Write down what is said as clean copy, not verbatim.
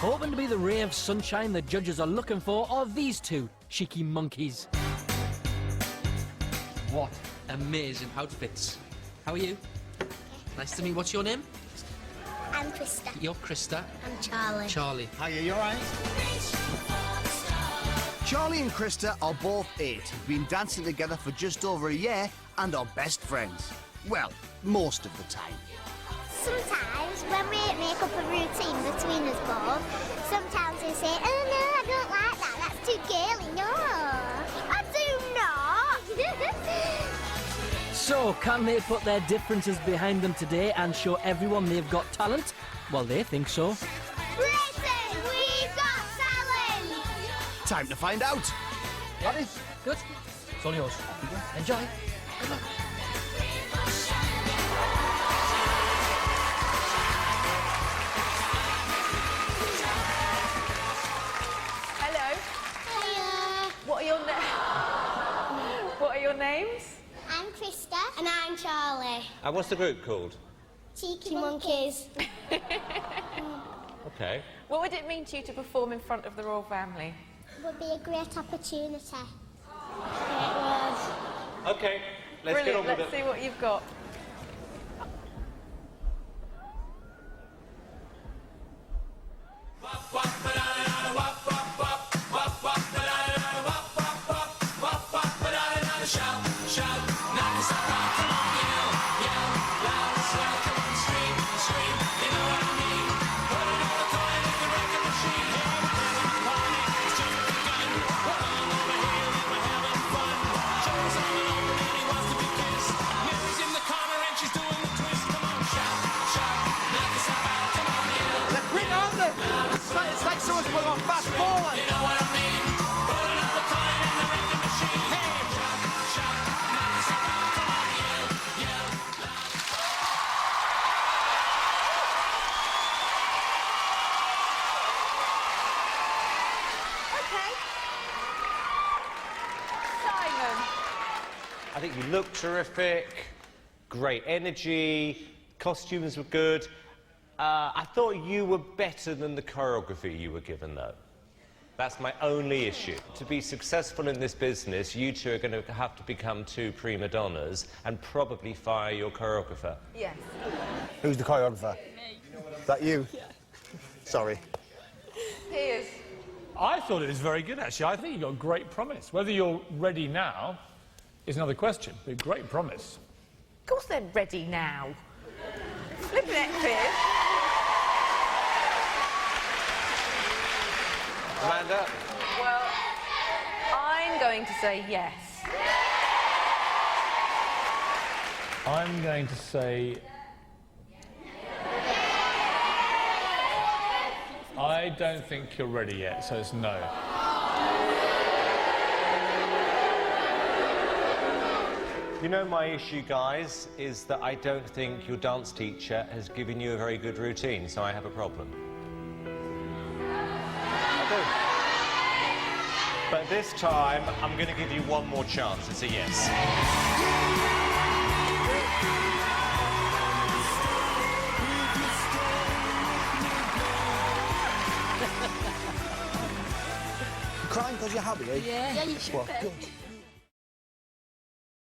hoping to be the ray of sunshine the judges are looking for, are these two cheeky monkeys. What amazing outfits. How are you? Nice to meet you. What's your name? I'm Krista. You're Krista. I'm Charlie. Charlie. Hiya, you alright? Charlie and Krista are both 8, have been dancing together for just over a year and are best friends. Well, most of the time. Sometimes when we make up a routine between us both, sometimes we say, oh no, I don't like that, that's too girly. No, I do not. So, can they put their differences behind them today and show everyone they've got talent? Well, they think so. Britain, we've got talent! Time to find out. Ready? Good. It's all yours. Enjoy. Good luck. Hello. Hiya. What are your names? I'm Krista. And I'm Charlie. And what's the group called? Cheeky monkeys. Okay. What would it mean to you to perform in front of the royal family? Would be a great opportunity. It would. Okay, let's Brilliant. get on with Let's it. see what you've got. It's like someone's put on fast forward. You know what I mean? Put another coin in the wrecking machine. Hey! Okay. Simon. I think you look terrific, great energy, costumes were good. I thought you were better than the choreography you were given, though. That's my only issue. To be successful in this business, you two are going to have to become 2 prima donnas and probably fire your choreographer. Yes. Who's the choreographer? Me. Is that you? Yeah. Sorry. Piers. I thought it was very good, actually. I think you got great promise. Whether you're ready now is another question, but great promise. Of course they're ready now. Flipping it, Piers. Amanda? Well, I'm going to say yes. I'm going to say... I don't think you're ready yet, so it's no. You know, my issue, guys, is that I don't think your dance teacher has given you a very good routine, so I have a problem. I do. But this time, I'm going to give you one more chance. It's a yes. Crying because you're happy, eh? Yeah, you should. Well, good.